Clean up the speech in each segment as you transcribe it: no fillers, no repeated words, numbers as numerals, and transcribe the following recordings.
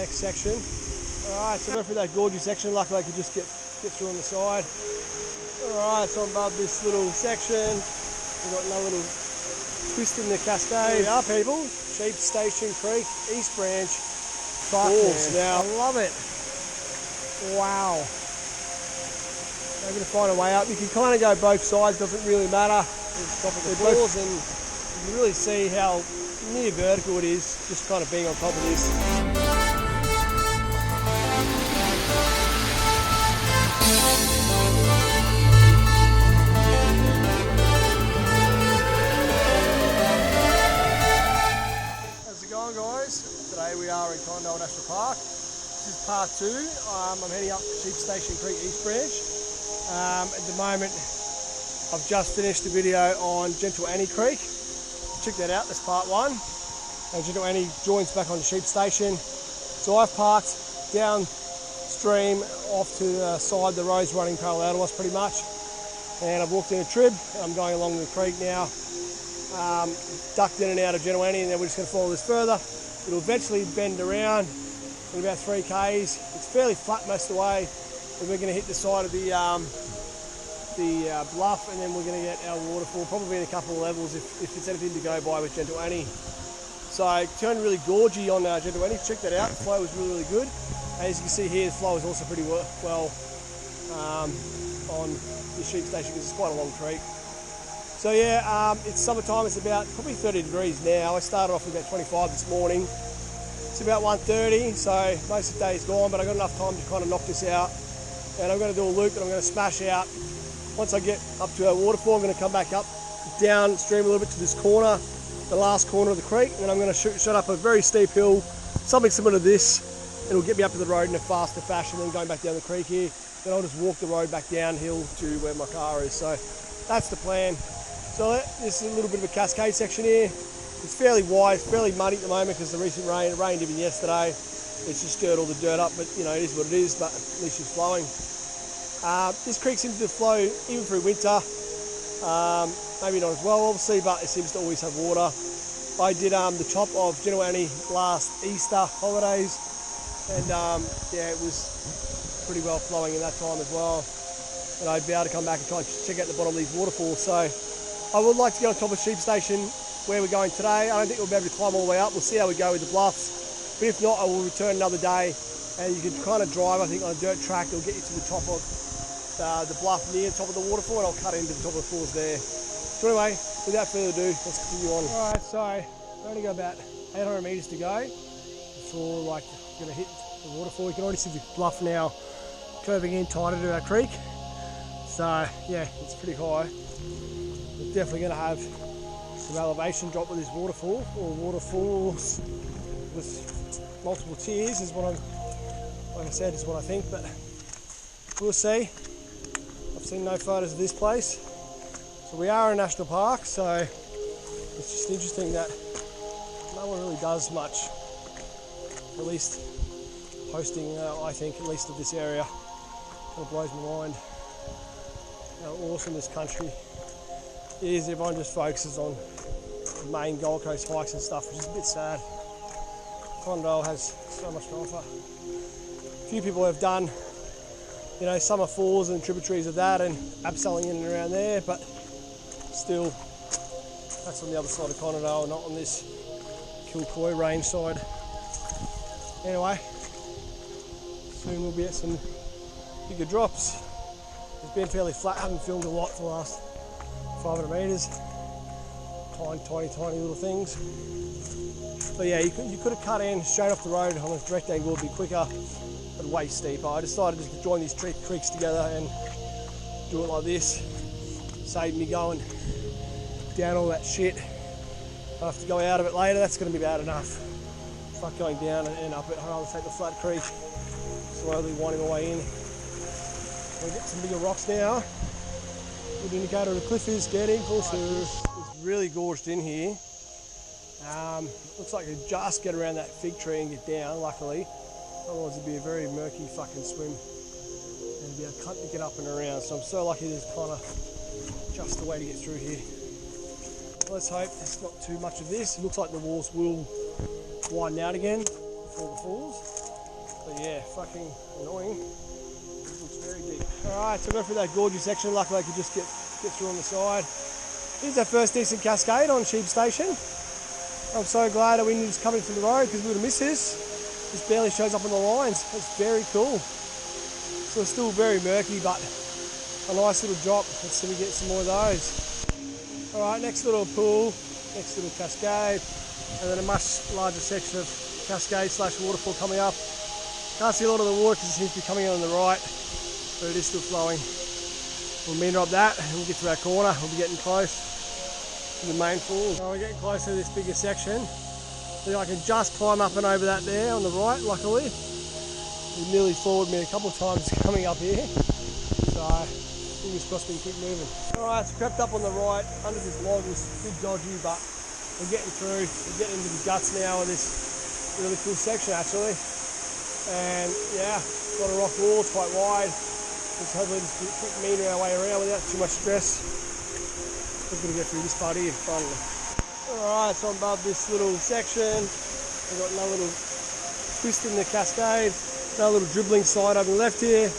next section. Alright, so go through that gorgeous section. Luckily I could just get through on the side. Alright, so I'm above this little section. We've got another little twist in the cascade. Here we are, people. Sheepstationcreekeastbranchfalls. Now, I love it. Wow. I'm going to find a way up. You can kind of go both sides, doesn't really matter. It's top of the falls, and you can really see how near vertical it is, just kind of being on top of this. How's it going, guys? Today we are in Conondale National Park. This is part 2. I'm heading up Sheepstationcreekeastbranch. At the moment, I've just finished a video on Gentle Annie Creek. Check that out, that's part 1. And Gentle Annie joins back onto Sheep Station. So I've parked downstream off to the side, the road's running parallel to us pretty much. And I've walked in a trib, and I'm going along the creek now. Ducked in and out of Gentle Annie, and then we're just going to follow this further. It'll eventually bend around in about 3 k's. It's fairly flat most of the way. And we're going to hit the side of the bluff, and then we're going to get our waterfall, probably in a couple of levels if it's anything to go by with Gentle Annie. So it turned really gorgy on Gentle Annie. Check that out. The flow was really, really good. And as you can see here, the flow is also pretty well on the Sheep Station because it's quite a long creek. So yeah, it's summertime. It's about probably 30 degrees now. I started off with about 25 this morning. It's about 1:30, so most of the day is gone, but I've got enough time to kind of knock this out. And I'm going to do a loop that I'm going to smash out. Once I get up to our waterfall, I'm going to come back up downstream a little bit to this corner, the last corner of the creek, and then I'm going to shoot up a very steep hill, something similar to this. It'll get me up to the road in a faster fashion than going back down the creek here. Then I'll just walk the road back downhill to where my car is. So that's the plan. So this is a little bit of a cascade section here. It's fairly wide, fairly muddy at the moment because the recent rain. It rained even yesterday. It's just stirred all the dirt up, but you know, it is what it is, but at least it's flowing. This creek seems to flow even through winter. Maybe not as well, obviously, but it seems to always have water. I did the top of Gentle Annie last Easter holidays, and yeah, it was pretty well flowing in that time as well. And I'd be able to come back and try and check out the bottom of these waterfalls. So I would like to get on top of Sheep Station where we're going today. I don't think we'll be able to climb all the way up. We'll see how we go with the bluffs. But if not, I will return another day, and you can kind of drive, I think, on a dirt track. It'll get you to the top of the bluff near the top of the waterfall, and I'll cut into the top of the falls there. So anyway, without further ado, let's continue on. Alright, so I've only got about 800 metres to go before we're going to hit the waterfall. You can already see the bluff now curving in tighter to our creek. So yeah, it's pretty high. We're definitely going to have some elevation drop with this waterfall, or waterfalls with multiple tiers is what like I said, is what I think, but we'll see. I've seen no photos of this place. So we are in a national park, so it's just interesting that no one really does much, at least posting, I think, at least of this area. Kind of blows my mind how awesome this country is. Everyone just focuses on the main Gold Coast hikes and stuff, which is a bit sad. Conondale has so much to offer. A few people have done, you know, summer falls and tributaries of that and abseiling in and around there, but still, that's on the other side of Conondale, not on this Kilcoy range side. Anyway, soon we'll be at some bigger drops. It's been fairly flat, haven't filmed a lot for the last 500 metres. Tiny little things. But yeah, you could have cut in straight off the road on a direct angle, would be quicker, but way steeper. I decided to just join these creeks together and do it like this. Save me going down all that shit. I have to go out of it later, that's going to be bad enough. Fuck going down and up it. I'd rather take the flat creek, slowly winding my way in. We'll get some bigger rocks now. Good indicator of the cliff is getting closer. It's really gorged in here. Looks like you just get around that fig tree and get down, luckily. Otherwise it'd be a very murky fucking swim. And it'd be a cunt to get up and around. So I'm so lucky there's kind of just a way to get through here. Let's hope there's not too much of this. It looks like the walls will widen out again before the falls. But yeah, fucking annoying. It looks very deep. Alright, so I got through that gorgeous section. Luckily I could just get through on the side. Here's our first decent cascade on Sheep Station. I'm so glad that we knew this coming from the road because we would have missed this. This barely shows up on the lines. It's very cool. So it's still very murky, but a nice little drop. Let's see if we get some more of those. Alright, next little pool, next little cascade, and then a much larger section of cascade / waterfall coming up. Can't see a lot of the water because it seems to be coming in on the right, but it is still flowing. We'll meander up that and we'll get to our corner. We'll be getting close to the main falls. So we're getting close to this bigger section. So I can just climb up and over that there on the right, luckily. It nearly forwarded me a couple of times coming up here. So fingers crossed we can keep moving. Alright, it's crept up on the right under this log. It was a bit dodgy, but we're getting through. We're getting into the guts now of this really cool section actually. And yeah, got a rock wall, it's quite wide. Let's hopefully just keep meandering our way around without too much stress. Just going to get through this part here finally. Alright, so I'm above this little section. We've got another little twist in the cascade. Another little dribbling slide over the left here.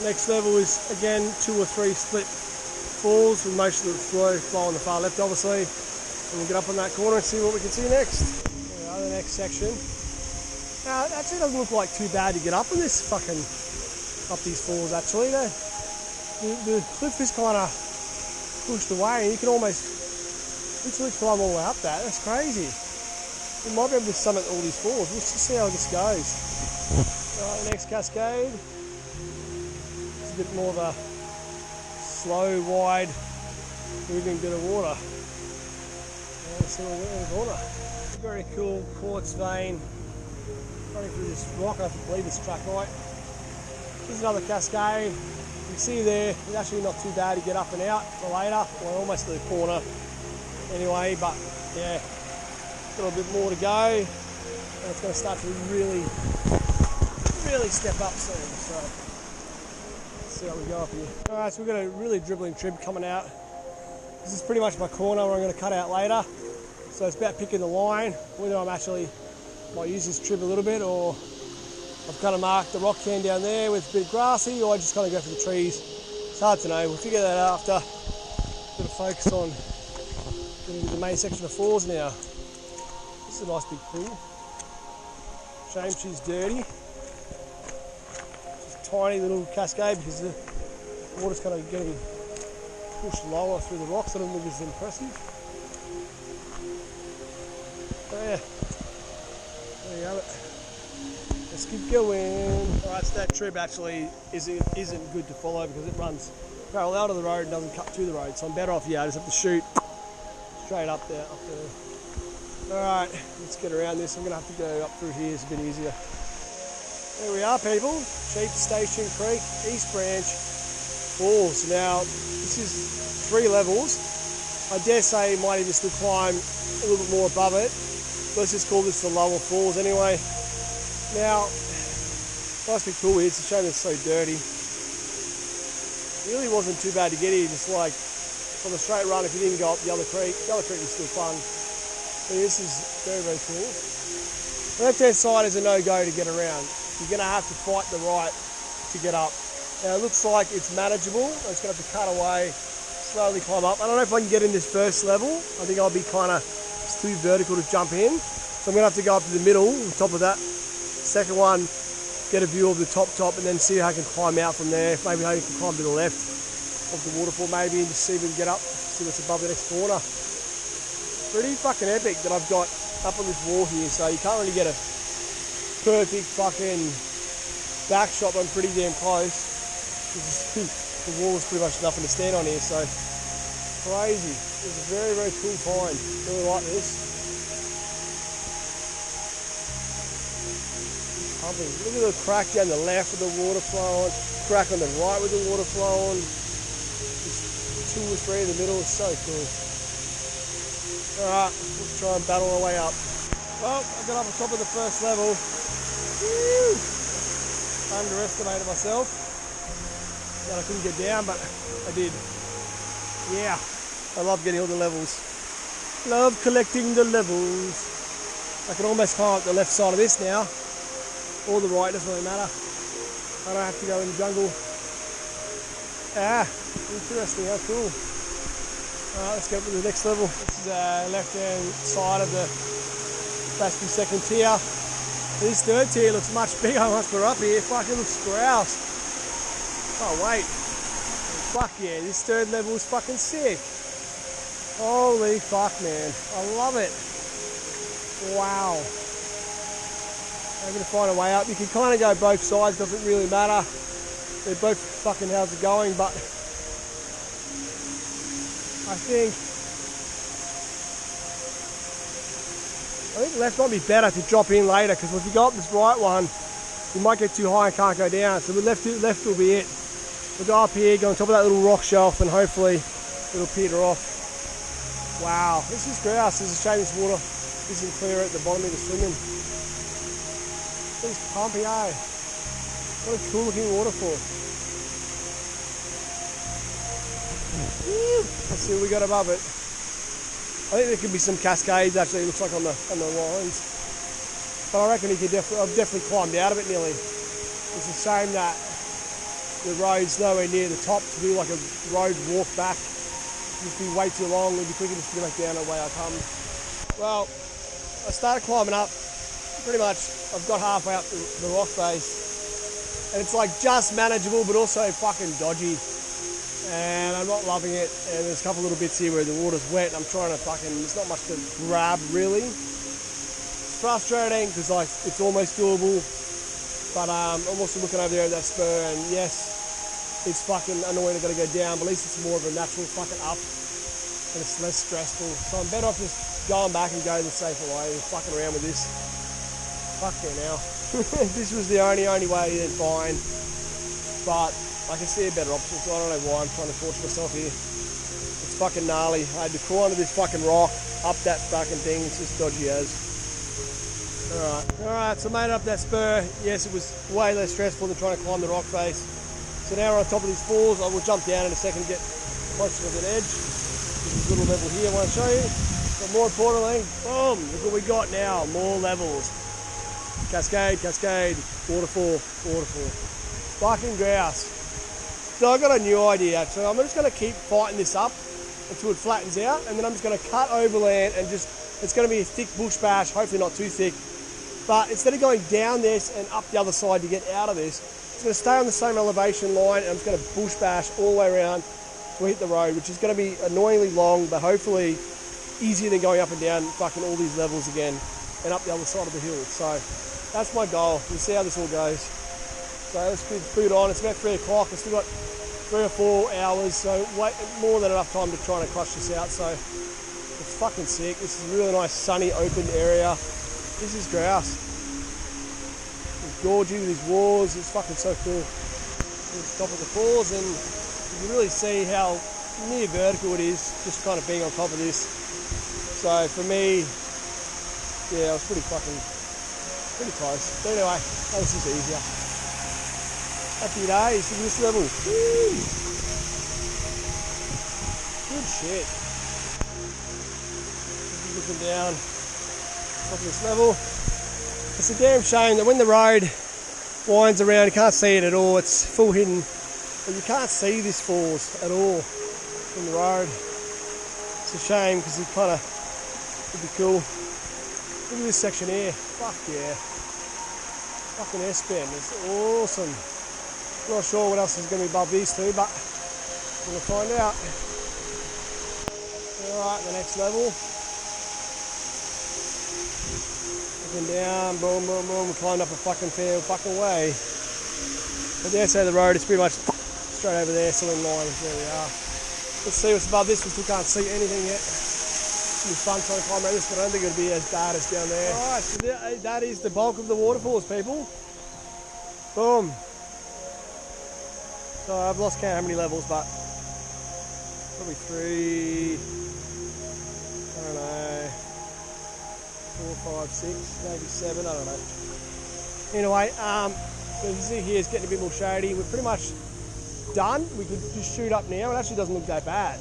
Next level is again 2 or 3 split falls with most of the flow on the far left obviously. And we'll get up on that corner and see what we can see next. The next section. Now it actually doesn't look like too bad to get up on this fucking, up these falls actually. The cliff is kind of pushed away and you can almost literally climb all the way up that. That's crazy. We might be able to summit all these falls. Let's just see how this goes. The next cascade. It's a bit more of a slow, wide, moving bit of water. Let's see what we get in the corner. Very cool quartz vein running through this rock. I believe it's trachyte. Here's another cascade. You can see there, it's actually not too bad to get up and out for later. We're almost to the corner anyway, but yeah, got a bit more to go. And it's going to start to really step up soon. So let's see how we go up here. Alright, so we've got a really dribbling trib coming out. This is pretty much my corner where I'm going to cut out later. So it's about picking the line, whether I'm actually might use this trib a little bit, or I've kind of marked the rock can down there with a bit grassy, or I just kind of go for the trees. It's hard to know. We'll figure that out after. Got to focus on getting to the main section of falls now. This is a nice big pool. Shame she's dirty. Just a tiny little cascade because the water's kind of going to be pushed lower through the rocks. I don't think it's impressive. So yeah, there you have it. Let's keep going. Alright, so that trib actually isn't good to follow because it runs parallel to the road and doesn't cut to the road. So I'm better off, I just have to shoot straight up there. Alright, let's get around this. I'm going to have to go up through here, it's a bit easier. There we are, people. Sheepstationcreekeastbranchfalls. Now, this is 3 levels. I dare say you might even still climb a little bit more above it. Let's just call this the lower falls anyway. Now, nice big pool here. It's a shame it's so dirty. It really wasn't too bad to get here, just like on the straight run if you didn't go up the other creek. The other creek was still fun. But this is very, very cool. The left-hand side is a no-go to get around. You're going to have to fight the right to get up. Now, it looks like it's manageable. I'm just going to have to cut away, slowly climb up. I don't know if I can get in this first level. I think I'll be kind of, it's too vertical to jump in. So I'm going to have to go up to the middle, on top of that. Second one, get a view of the top and then see how I can climb out from there. Maybe I can climb to the left of the waterfall maybe and just see if we can get up, see what's above the next corner. Pretty fucking epic that I've got up on this wall here, so you can't really get a perfect fucking back shot, but I'm pretty damn close. The wall is pretty much nothing to stand on here, so crazy. It was a very, very cool find. Really like this. Look at the crack down the left with the water flowing, crack on the right with the water flowing. Just 2 or 3 in the middle, it's so cool. Alright, let's try and battle our way up. Well, I got up on top of the first level. Woo! Underestimated myself. Thought I couldn't get down, but I did. Yeah, I love getting all the levels. Love collecting the levels. I can almost climb up the left side of this now. or the right, doesn't really matter. I don't have to go in the jungle. Interesting, how cool. Alright, let's go to the next level. This is left hand side of the basically second tier. This third tier looks much bigger once we're up here. Fuck, it looks grouse. Oh wait. Fuck yeah, this third level is fucking sick. Holy fuck, man. I love it. Wow. I'm going to find a way up. You can kind of go both sides, doesn't really matter. They're both fucking how's it going, but I think left might be better to drop in later, because if you go up this right one, you might get too high and can't go down. So the left will be it. We'll go up here, go on top of that little rock shelf, and hopefully it'll peter off. Wow, this is grouse. It's a shame this water isn't clear at the bottom of the swimming. It's pumpy, eh? What a cool looking waterfall. Let's see what we got above it. I think there could be some cascades actually, it looks like on the lines. But I reckon I've definitely climbed out of it nearly. It's a shame that the road's nowhere near the top to do like a road walk back. It'd be way too long, it'd be quicker just to get back down the way I come. Well, I started climbing up, pretty much I've got halfway up the rock face. And it's like just manageable but also fucking dodgy. And I'm not loving it, and there's a couple little bits here where the water's wet and I'm trying to there's not much to grab really. It's frustrating because like it's almost doable, but I'm also looking over there at that spur, and yes, it's fucking annoying I gotta go down, but at least it's more of a natural fucking up and it's less stressful. So I'm better off just going back and going the safer way and fucking around with this. Fuck yeah now. This was the only way, then fine, but I can see a better option, so I don't know why I'm trying to torture myself here. It's fucking gnarly. I had to crawl under this fucking rock, up that fucking thing, it's just dodgy as. Alright, so made it up that spur. Yes, it was way less stressful than trying to climb the rock face. So now we're on top of these falls. I will jump down in a second and get closer to that edge. This is a little level here I want to show you. But more importantly, boom, look what we got now, more levels. Cascade, cascade, waterfall, waterfall. Fucking grouse. So I've got a new idea actually. I'm just going to keep fighting this up until it flattens out, and then I'm just going to cut overland and it's going to be a thick bush bash, hopefully not too thick. But instead of going down this and up the other side to get out of this, it's going to stay on the same elevation line, and I'm just going to bush bash all the way around to hit the road, which is going to be annoyingly long, but hopefully easier than going up and down fucking all these levels again and up the other side of the hill. So that's my goal. We'll see how this all goes. So let's boot on. It's about 3 o'clock. I've still got 3 or 4 hours, so more than enough time to try and crush this out. So it's fucking sick. This is a really nice sunny open area. This is grouse. It's gorgeous with these walls. It's fucking so cool. It's top of the falls, and you can really see how near vertical it is, just kind of being on top of this. So for me, yeah, I was pretty close. But anyway, this is easier. Happy days to this level. Woo. Good shit. Looking down top of this level. It's a damn shame that when the road winds around, you can't see it at all. It's full hidden, and you can't see this falls at all from the road. It's a shame because it kind of would be cool. Look at this section here. Fuck yeah. Fucking S-bend. It's awesome. Not sure what else is going to be above these two, but I'm going to find out. Alright, the next level. Looking down, boom, boom, boom. We climbed up a fucking fair fucking way. I dare say the road is pretty much straight over there, so in line. There we are. Let's see what's above this. We still can't see anything yet. It's going to be fun trying to climb around this, but I don't think it'll be as bad as down there. Alright, so that is the bulk of the waterfalls, people. Boom. So I've lost count how many levels, but probably 3, I don't know, 4, 5, 6, maybe 7, I don't know. Anyway, so you can see here it's getting a bit more shady. We're pretty much done. We could just shoot up now. It actually doesn't look that bad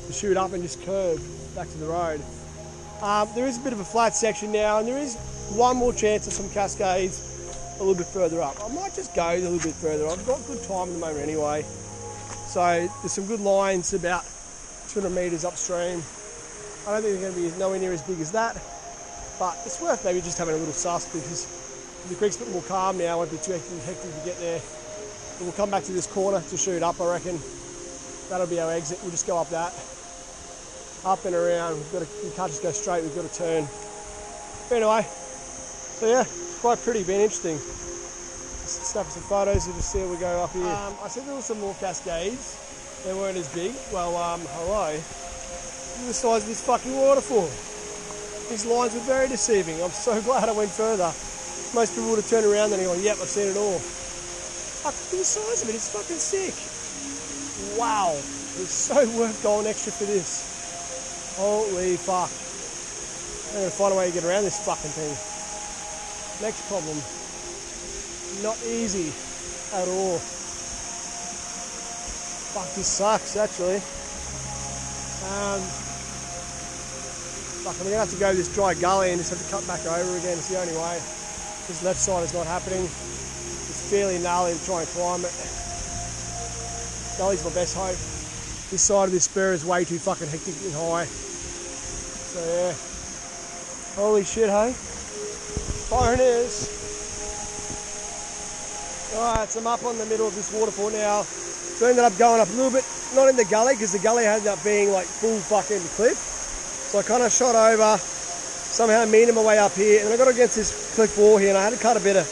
to shoot up and just curve back to the road. There is a bit of a flat section now, and there is one more chance of some cascades a little bit further up. I might just go a little bit further. I've got good time at the moment anyway. So there's some good lines about 200 metres upstream. I don't think they're going to be nowhere near as big as that, but it's worth maybe just having a little suss because the creek's a bit more calm now. It won't be too hectic to get there. But we'll come back to this corner to shoot up, I reckon. That'll be our exit. We'll just go up that. Up and around. We can't just go straight, we've got to turn. But anyway, so yeah, it's quite pretty, been interesting. Snapping some photos to just see how we go up here. I said there were some more cascades. They weren't as big. Well, hello. Look at the size of this fucking waterfall. These lines were very deceiving. I'm so glad I went further. Most people would have turned around and gone, yep, I've seen it all. Fuck, look at the size of it, it's fucking sick. Wow, it's so worth going extra for this. Holy fuck. I'm gonna find a way to get around this fucking thing. Next problem. Not easy at all. Fuck, this sucks actually. Fuck, I'm gonna have to go this dry gully and just have to cut back over again. It's the only way. This left side is not happening. It's fairly gnarly to try and climb it. Gully's my best hope. This side of this spur is way too fucking hectic and high. So yeah. Holy shit, hey? Fire it is. Alright, so I'm up on the middle of this waterfall now. So I ended up going up a little bit, not in the gully, because the gully ended up being like full fucking cliff. So I kind of shot over, somehow meandered my way up here, and I got against this cliff wall here, and I had to cut a bit of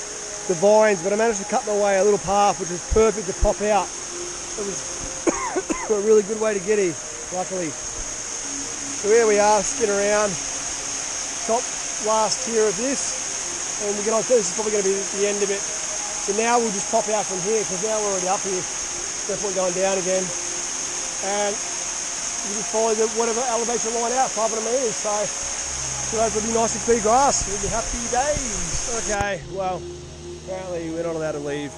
the vines, but I managed to cut my way a little path, which was perfect to pop out. It was a really good way to get here, luckily. So here we are, spin around, top last tier of this, and we get on to this is probably going to be the end of it. So now we'll just pop out from here, because now we're already up here. No point going down again. And you just follow whatever elevation line out, 500 metres. So hopefully it'll be nice and clear grass. It'll be happy days. Okay, well, apparently we're not allowed to leave.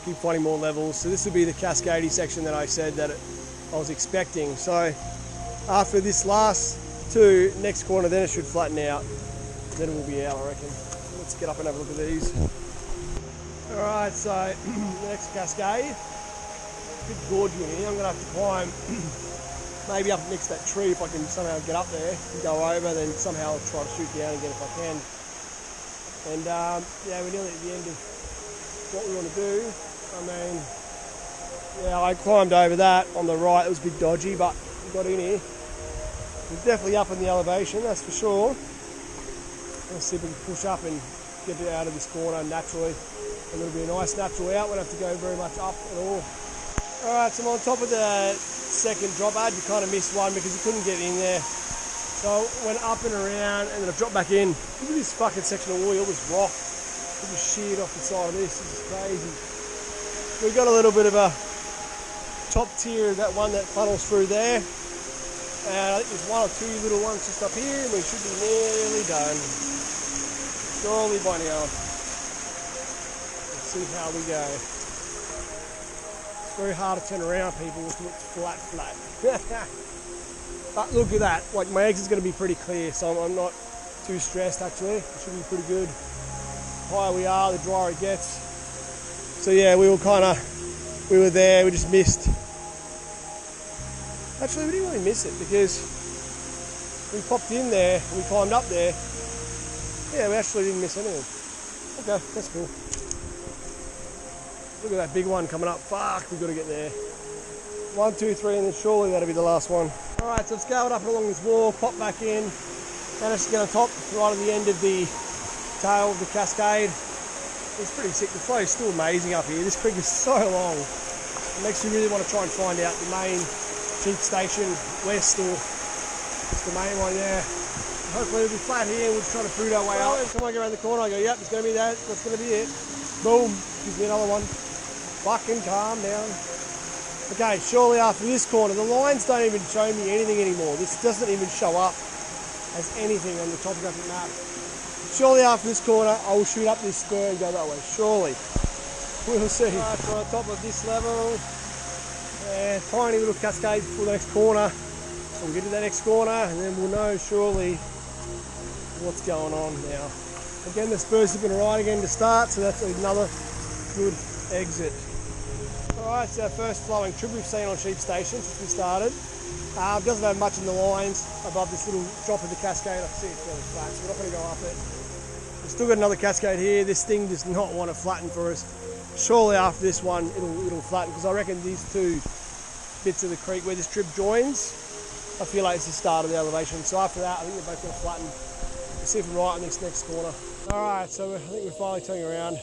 Keep finding more levels. So this will be the cascadey section that I said that I was expecting. So after this last two, next corner, then it should flatten out. Then we'll be out, I reckon. Let's get up and have a look at these. Alright, so the next cascade, a bit gorgy in here. I'm going to have to climb maybe up next to that tree if I can somehow get up there and go over, then somehow I'll try to shoot down again if I can. And yeah, we're nearly at the end of what we want to do. I mean, yeah, I climbed over that on the right. It was a bit dodgy, but we got in here. We're definitely up in the elevation, that's for sure. Let's see if we can push up and get it out of this corner naturally. And it'll be a nice natural out. We don't have to go very much up at all. Alright, so I'm on top of the second drop ad. You kind of missed one because you couldn't get in there. So I went up and around and then I dropped back in. Look at this fucking section of wall, all this rock. It was sheared off the side of this. This is crazy. We got a little bit of a top tier of that one that funnels through there. And I think there's one or two little ones just up here and we should be nearly done. Surely by now. Let's see how we go. It's very hard to turn around, people, with it flat. But look at that. Like, my exit's going to be pretty clear, so I'm not too stressed actually. It should be pretty good. The higher we are, the drier it gets. So yeah, we were there, we just missed. Actually, we didn't really miss it because we popped in there, we climbed up there. Yeah, we actually didn't miss anything. Okay, that's cool. Look at that big one coming up. Fuck, we've got to get there. 1, 2, 3, and then surely that'll be the last one. Alright, so I've scaled up and along this wall, pop back in, managed to get on top, right at the end of the tail of the cascade. It's pretty sick. The flow is still amazing up here. This creek is so long. It makes you really want to try and find out the main sheep station west, or it's the main one there. Hopefully it'll be flat here and we'll just try to boot our way up. Every time I go around the corner I go, yep, it's going to be that, that's going to be it. Boom, gives me another one. Fucking calm down. Okay, surely after this corner, the lines don't even show me anything anymore. This doesn't even show up as anything on the topographic map. Surely after this corner, I will shoot up this spur and go that way. Surely. We'll see. Alright, so we're on top of this level. Tiny little cascade before the next corner. So we'll get to that next corner and then we'll know surely what's going on now. Again, the spurs have been right again to start, so that's another good exit. Alright, so our first flowing trib we've seen on Sheep Station since we started. Doesn't have much in the lines above this little drop of the cascade. I can see it's fairly flat, so we're not going to go up it. We've still got another cascade here. This thing does not want to flatten for us. Surely after this one it'll flatten, because I reckon these two bits of the creek where this trib joins, I feel like it's the start of the elevation. So after that, I think they're both going to flatten. We'll see if we're right on this next corner. Alright, so I think we're finally turning around.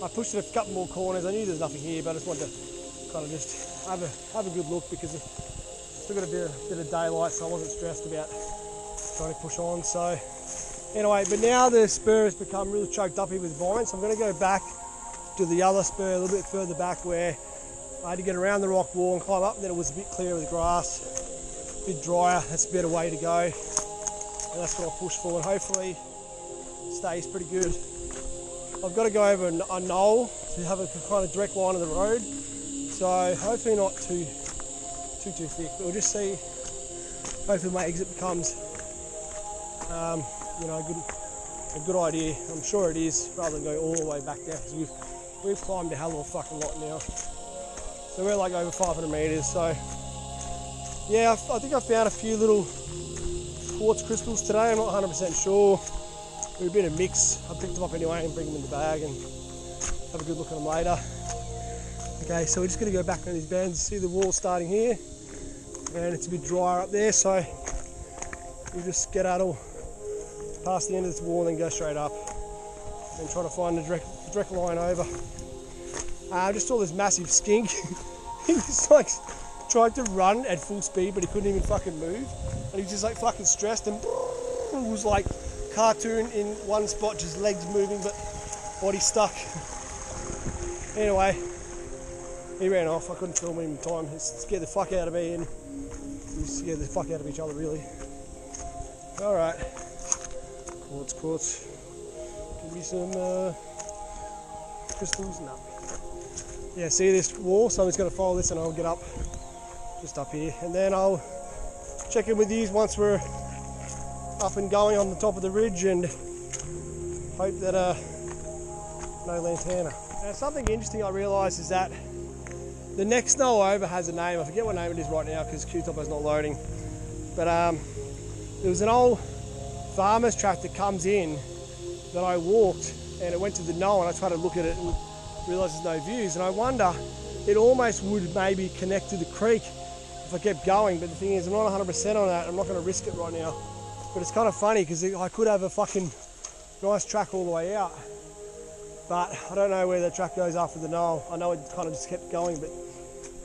I pushed it a couple more corners. I knew there's nothing here, but I just wanted to kind of just have a good look, because I've still got a bit of daylight, so I wasn't stressed about trying to push on. So anyway, but now the spur has become really choked up here with vines, so I'm going to go back to the other spur a little bit further back, where I had to get around the rock wall and climb up, and then it was a bit clearer with grass, a bit drier. That's a better way to go, and that's what I'll push for, and hopefully it stays pretty good. I've got to go over a knoll to have a kind of direct line of the road, so hopefully not too thick, but we'll just see. Hopefully my exit becomes you know, a good idea. I'm sure it is, rather than go all the way back there, because we've climbed a hell of a fucking lot now. So we're like over 500 metres, so yeah, I think I found a few little quartz crystals today. I'm not 100% sure. They're a bit of mix. I picked them up anyway and bring them in the bag and have a good look at them later. Okay, so we're just going to go back on these bends. See the wall starting here, and it's a bit drier up there, so we'll just skedaddle past the end of this wall and then go straight up and try to find a direct line over. I just saw this massive skink. He was like trying to run at full speed, but he couldn't even fucking move, and he was just like fucking stressed, and it was like cartoon in one spot, just legs moving but body stuck. Anyway, he ran off. I couldn't film him in time. It scared the fuck out of me, and we scared the fuck out of each other, really. Alright, quartz. Give me some crystals. No. Yeah, see this wall? So I'm just going to follow this and I'll get up, just up here, and then I'll check in with these once we're up and going on the top of the ridge, and hope that no lantana. Now, something interesting I realised is that the next knoll over has a name. I forget what name it is right now because QTop is not loading, but there was an old farmer's track that comes in that I walked, and it went to the knoll, and I tried to look at it and realised there's no views, and I wonder, it almost would maybe connect to the creek if I kept going, but the thing is, I'm not 100% on that. I'm not going to risk it right now. But it's kind of funny because I could have a fucking nice track all the way out, but I don't know where the track goes after the knoll. I know it kind of just kept going, but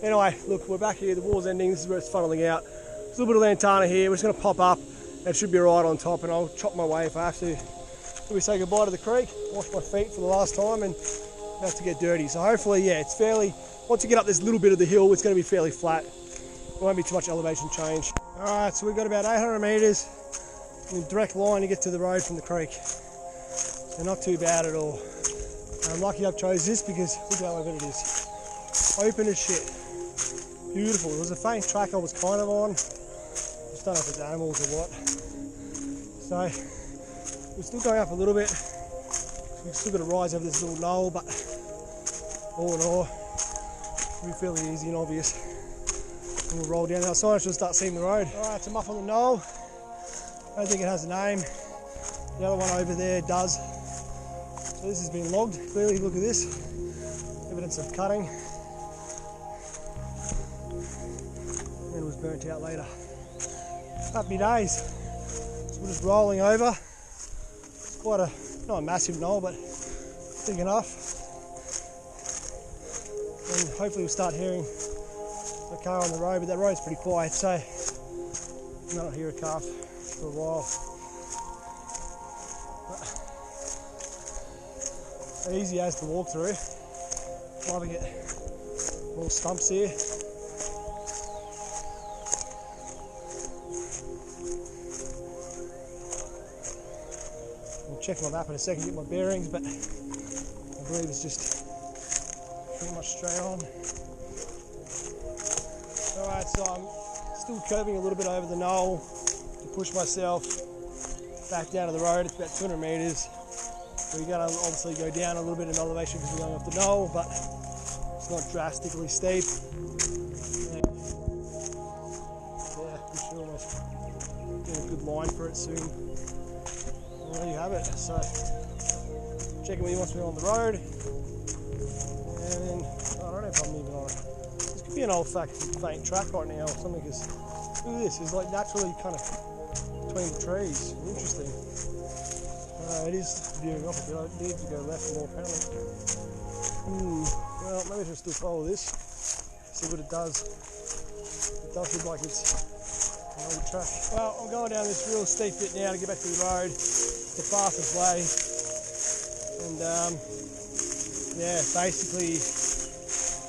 anyway, look, we're back here, the wall's ending, this is where it's funneling out. There's a little bit of lantana here, we're just going to pop up, and it should be right on top, and I'll chop my way if I have to. So we say goodbye to the creek, wash my feet for the last time, and about to get dirty. So hopefully, yeah, it's fairly, once you get up this little bit of the hill, it's going to be fairly flat. There won't be too much elevation change. Alright, so we've got about 800 metres in a direct line to get to the road from the creek. So not too bad at all. I'm lucky I've chose this because look how good it is. Open as shit. Beautiful. There was a faint track I was kind of on. Just don't know if it's animals or what. So we're still going up a little bit. We've still got to rise over this little knoll, but all in all, it'll be fairly easy and obvious. And we'll roll down the outside, so we'll start seeing the road. Alright, so I'm up on the knoll. I don't think it has a name. The other one over there does. So this has been logged. Clearly, look at this. Evidence of cutting. And it was burnt out later. Happy days. So we're just rolling over. It's quite a, not a massive knoll, but big enough. And hopefully we'll start hearing a car on the road, but that road's pretty quiet, so I might not hear a car for a while. But easy as to walk through. Loving it. All stumps here. I'll check my map in a second, get my bearings, but I believe it's just pretty much straight on. Alright, so I'm still curving a little bit over the knoll to push myself back down to the road. It's about 200 metres. We're going to obviously go down a little bit in elevation because we're going up the knoll, but it's not drastically steep. Yeah, we should almost get a good line for it soon. And there you have it. So, checking where he wants me on the road. And I don't know if I'm even on it. This could be an old faint track right now or something, because look at this, it's like naturally kind of between the trees. Interesting. It is veering off a bit. I need to go left more apparently. Well, maybe I should still follow this, see what it does. It does look like it's an old track. Well, I'm going down this real steep bit now to get back to the road, the fastest way. And yeah, basically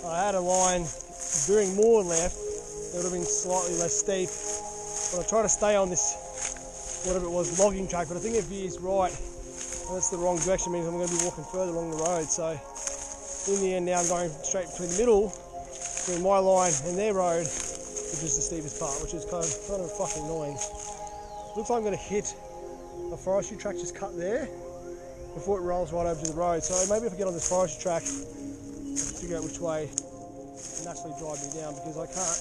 I had a line veering more left. It would have been slightly less steep. But I try to stay on this, whatever it was, logging track, but I think it veers right. And that's the wrong direction, means I'm going to be walking further along the road. So in the end now I'm going straight between the middle, between my line and their road, which is the steepest part, which is kind of fucking annoying. Looks like I'm going to hit a forestry track just cut there before it rolls right over to the road. So maybe if I get on this forestry track, I can figure out which way it naturally drive me down, because I can't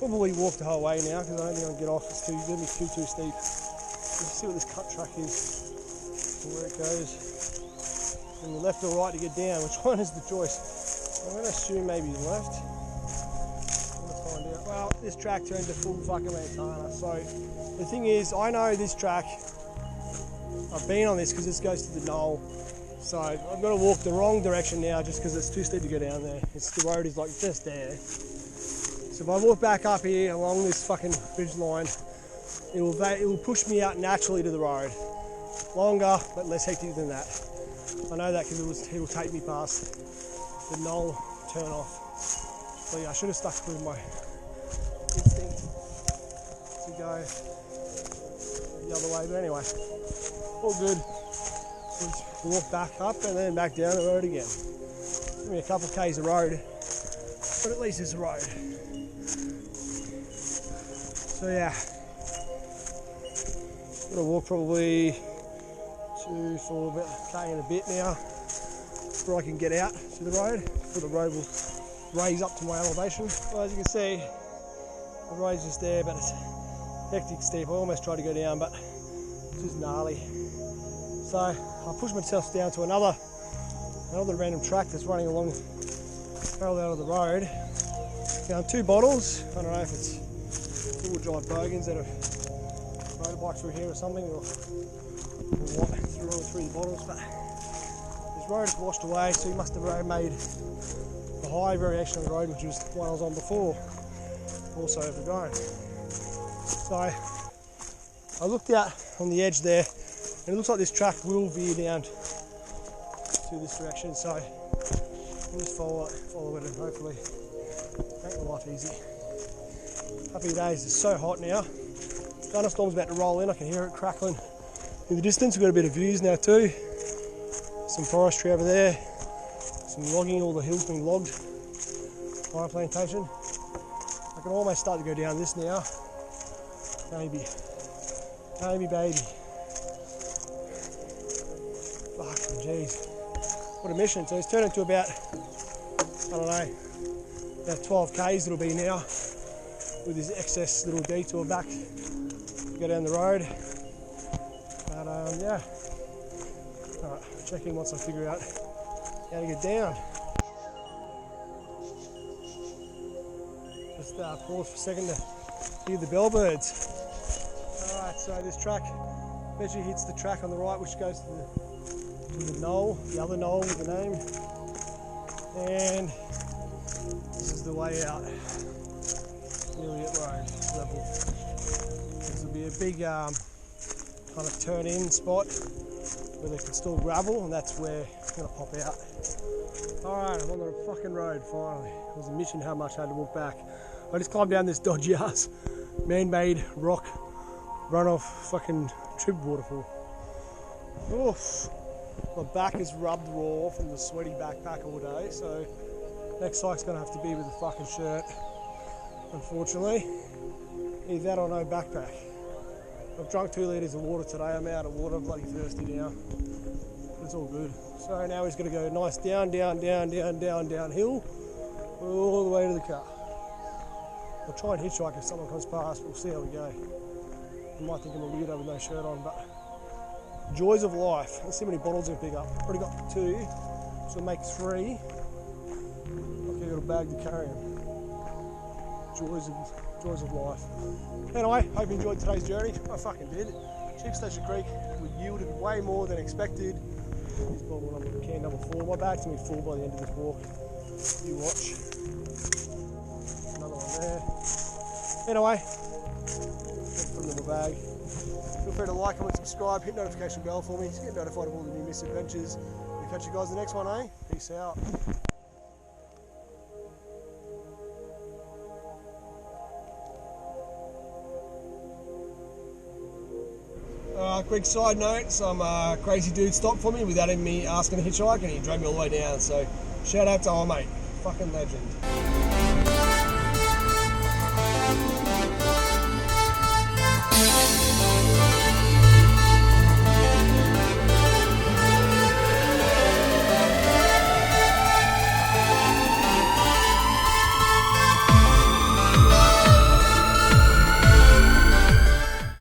probably walk the whole way now because I don't think I can get off. It's going to be too steep. Let's see what this cut track is and where it goes. And the left or right to get down, which one is the choice? I'm going to assume maybe left. I'm going to find out. Well, this track turned to full fucking lantana. So the thing is, I know this track, I've been on this because this goes to the knoll. So I've got to walk the wrong direction now just because it's too steep to go down there. The road is like just there. So if I walk back up here along this fucking ridge line, it will push me out naturally to the road. Longer, but less hectic than that. I know that because it will take me past the knoll turn off. So yeah, I should have stuck with my instinct to go the other way, but anyway, all good. We'll walk back up and then back down the road again. Give me a couple of k's of road, but at least it's a road. So yeah, I'm gonna walk probably 2, 4, about a k and a bit now before I can get out to the road, before the road will raise up to my elevation. Well, as you can see, the road's just there, but it's hectic steep. I almost tried to go down, but it's just gnarly. So I pushed myself down to another random track that's running along parallel to the road. Found 2 bottles. I don't know if it's four-wheel drive bogans that have motorbikes through here or something, or what, through the bottles, but this road is washed away, so you must have made the high variation of the road, which was the one I was on before, also overgrown. So I looked out on the edge there, and it looks like this track will veer down to this direction, so I'll just follow it and hopefully make my life easy. Happy days, it's so hot now. Thunderstorm's about to roll in, I can hear it crackling in the distance. We've got a bit of views now too. Some forestry over there, some logging, all the hills being logged. Pine plantation. I can almost start to go down this now. Maybe baby. Fucking jeez. What a mission. So it's turned into about, I don't know, about 12 k's it'll be now, with this excess little detour back to go down the road. But yeah. Alright, check in once I figure out how to get down. Just pause for a second to hear the bellbirds. Alright, so this track eventually hits the track on the right, which goes to the knoll, the other knoll with the name. And this is the way out, nearly at road level. This will be a big kind of turn in spot where they can store gravel, and that's where it's going to pop out. Alright, I'm on the fucking road finally. It was a mission how much I had to walk back. I just climbed down this dodgy ass man-made rock runoff fucking trib waterfall. Oof. My back is rubbed raw from the sweaty backpack all day, so next hike's going to have to be with a fucking shirt, unfortunately. Either that or no backpack. I've drunk 2 litres of water today. I'm out of water, I'm bloody thirsty now. it's all good. So now he's going to go nice downhill all the way to the car. I'll try and hitchhike if someone comes past, we'll see how we go. I might think I'm a weirdo with no shirt on, but joys of life. Let's see how many bottles I can pick up. Already got 2, so make 3. Okay, got a bag to carry on. Joys of life. Anyway, hope you enjoyed today's journey. I fucking did. Sheepstation Creek, we yielded way more than expected. Here's bottle number, can number 4. My bag's gonna be full by the end of this walk. You watch. Another one there. Anyway, let's put it in my bag. Feel free to like, comment, subscribe, hit notification bell for me to get notified of all the new misadventures. We'll catch you guys in the next one, eh? Peace out. Quick side note, some crazy dude stopped for me without even me asking to hitchhike, and he drove me all the way down, so shout out to our mate, fucking legend.